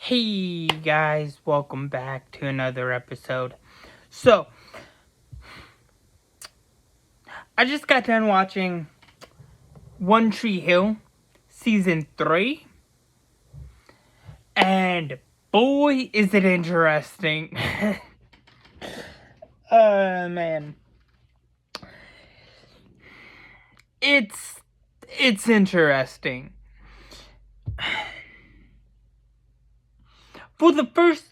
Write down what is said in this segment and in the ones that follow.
Hey guys, welcome back to another episode. So, I just got done watching One Tree Hill season 3, and boy is it interesting. Man. It's interesting. For the first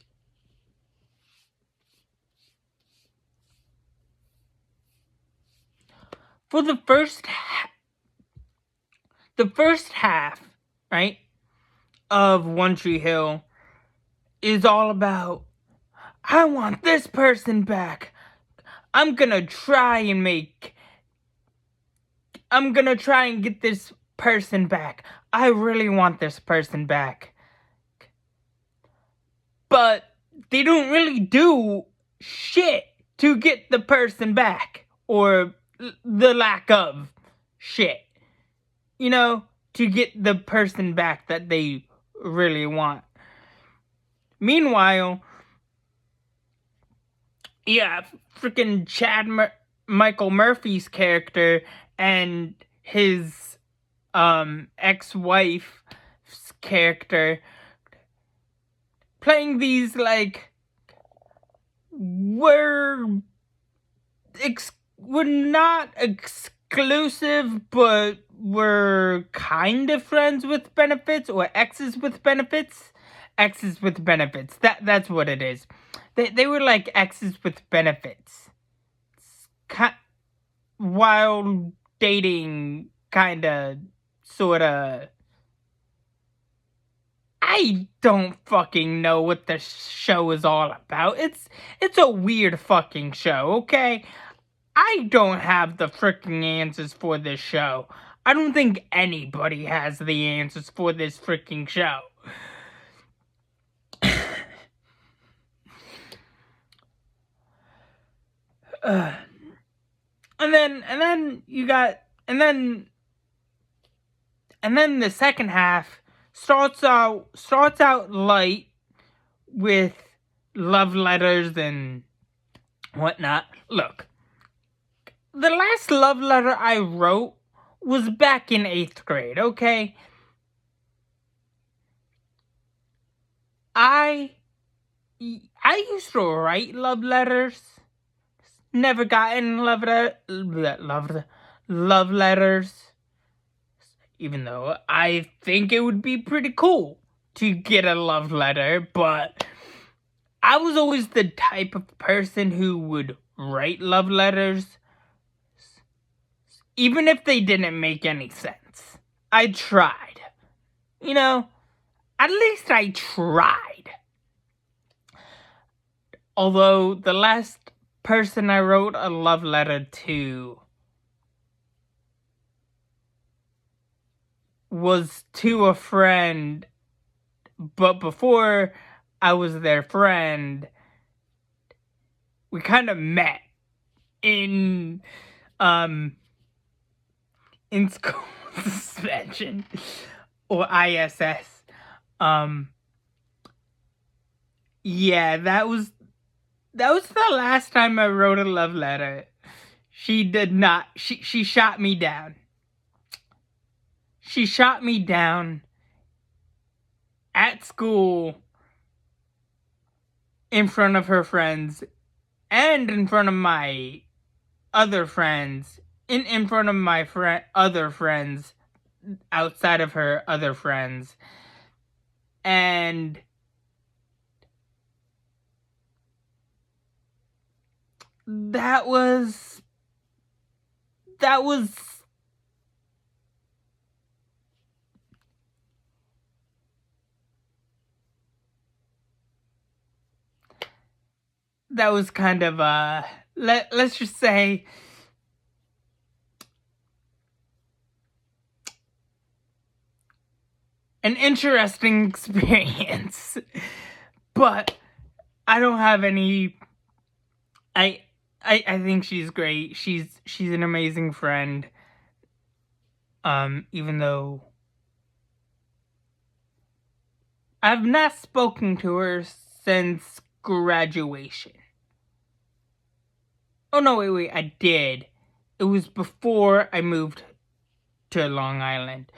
the first half, right, of One Tree Hill is all about, I want this person back. I'm gonna try and get this person back. I really want this person back. But they don't really do shit to get the person back. Or the lack of shit. You know, to get the person back that they really want. Meanwhile, yeah, freaking Michael Murphy's character and his ex-wife's character playing these, like, we're not exclusive, but we're kind of friends with benefits, or exes with benefits. That's what it is. They were like exes with benefits, while dating, kinda, sorta. I don't fucking know what the show is all about. It's a weird fucking show, okay? I don't have the freaking answers for this show. I don't think anybody has the answers for this freaking show. And then the second half starts out light with love letters and whatnot. Look, the last love letter I wrote was back in 8th grade, okay? I used to write love letters. Never gotten love letters. Even though I think it would be pretty cool to get a love letter, but I was always the type of person who would write love letters, even if they didn't make any sense. I tried. You know, at least I tried. Although the last person I wrote a love letter to was to a friend, but before I was their friend, we kind of met in school suspension, or ISS. Yeah, that was the last time I wrote a love letter. She did not. She shot me down. She shot me down at school in front of her friends and in front of my other friends, in front of my other friends, outside of her other friends. And that was kind of let's just say an interesting experience. But I don't have any. I think she's great. She's an amazing friend. Even though I've not spoken to her since graduation. Oh no, wait, I did. It was before I moved to Long Island.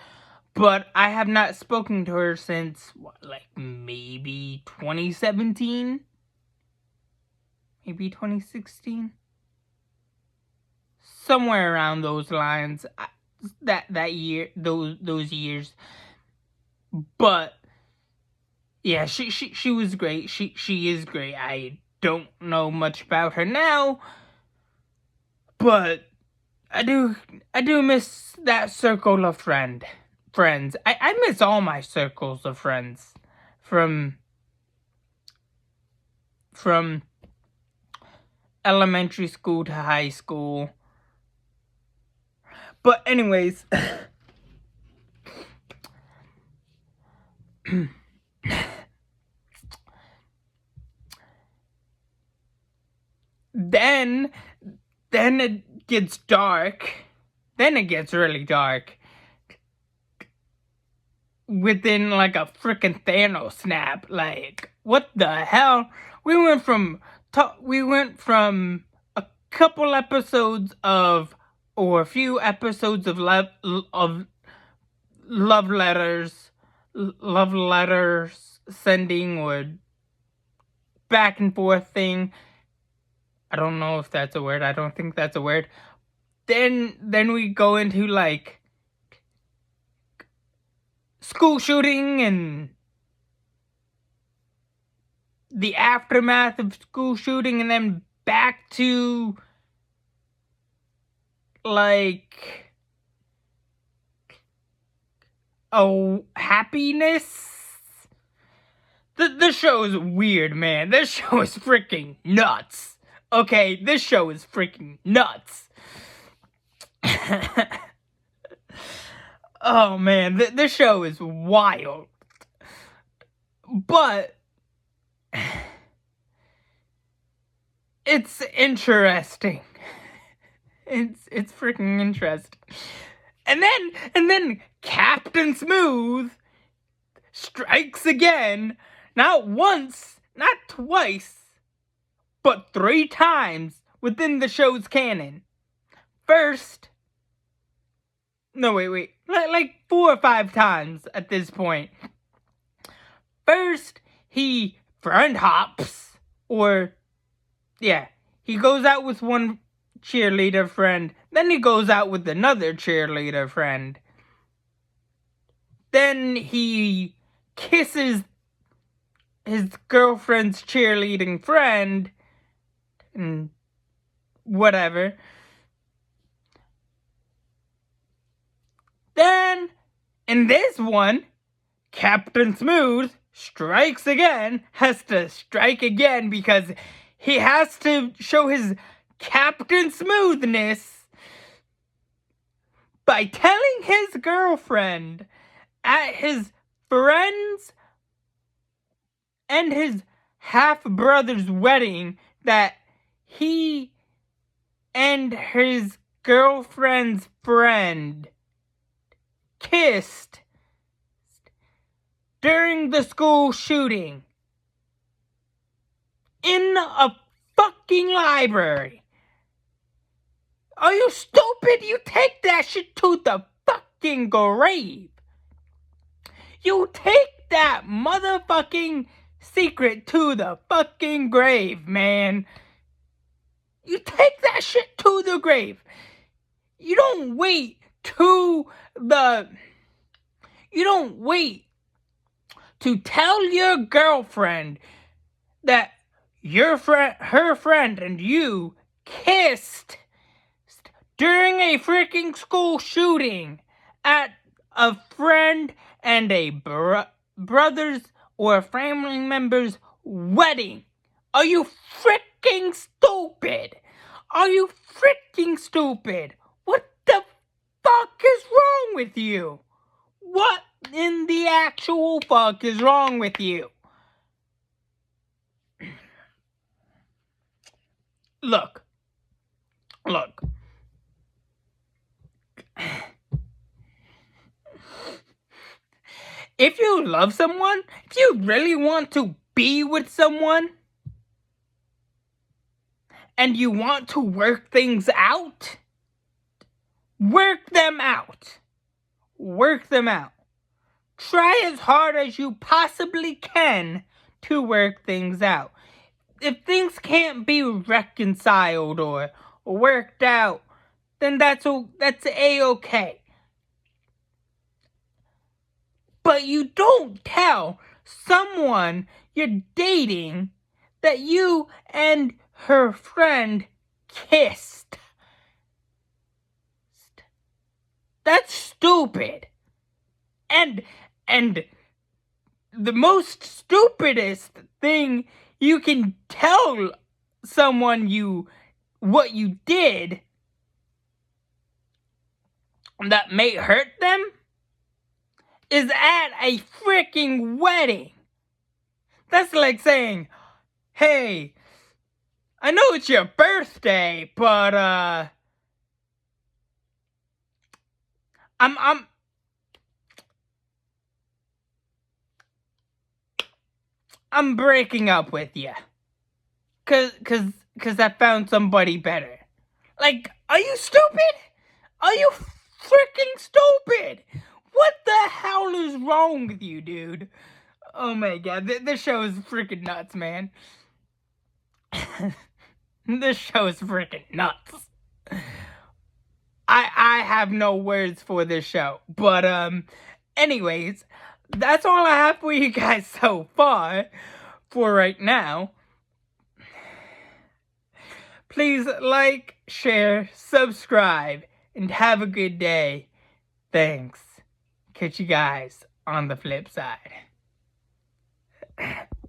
But I have not spoken to her since, maybe 2017? Maybe 2016? Somewhere around those lines. That year, those years. But yeah, she was great. She is great. I don't know much about her now, but I do miss that circle of friends. I miss all my circles of friends from elementary school to high school. But anyways, then it gets dark. Then it gets really dark. Within like a freaking Thanos snap. Like, what the hell? We went from a couple episodes of, or a few episodes of love letters sending, or back and forth thing. I don't know if that's a word. I don't think that's a word. Then we go into like school shooting and the aftermath of school shooting, and then back to like happiness. The show is weird, man. This show is freaking nuts. Okay, this show is freaking nuts. Oh man, this show is wild. But it's interesting. It's freaking interesting. And then Captain Smooth strikes again, not once, not twice, but 3 times within the show's canon. First, no, wait, like 4 or 5 times at this point. First, he friend hops, or yeah, he goes out with one cheerleader friend, then he goes out with another cheerleader friend. Then he kisses his girlfriend's cheerleading friend, and whatever. Then, in this one, Captain Smooth strikes again, has to strike again because he has to show his Captain Smoothness by telling his girlfriend at his friend's and his half-brother's wedding that he and his girlfriend's friend kissed during the school shooting in a fucking library. Are you stupid? You take that shit to the fucking grave. You take that motherfucking secret to the fucking grave, man. You take that shit to the grave. You don't wait to tell your girlfriend that her friend and you kissed during a freaking school shooting at a friend and a brother's or family member's wedding. Are you freaking stupid? Are you freaking stupid? What the fuck is wrong with you? What in the actual fuck is wrong with you? Look. if you love someone, if you really want to be with someone, and you want to work things out, work them out. Work them out. Try as hard as you possibly can to work things out. If things can't be reconciled or worked out, then that's A-okay. But you don't tell someone you're dating that you and her friend kissed. That's stupid. And the most stupidest thing you can tell someone what you did that may hurt them is at a freaking wedding. That's like saying, hey, I know it's your birthday, but I'm breaking up with you. Cause I found somebody better. Like, are you stupid? Are you freaking stupid? What the hell is wrong with you, dude? Oh my god, this show is freaking nuts, man. This show is freaking nuts. I have no words for this show. But anyways, that's all I have for you guys so far for right now. Please like, share, subscribe, and have a good day. Thanks. Catch you guys on the flip side.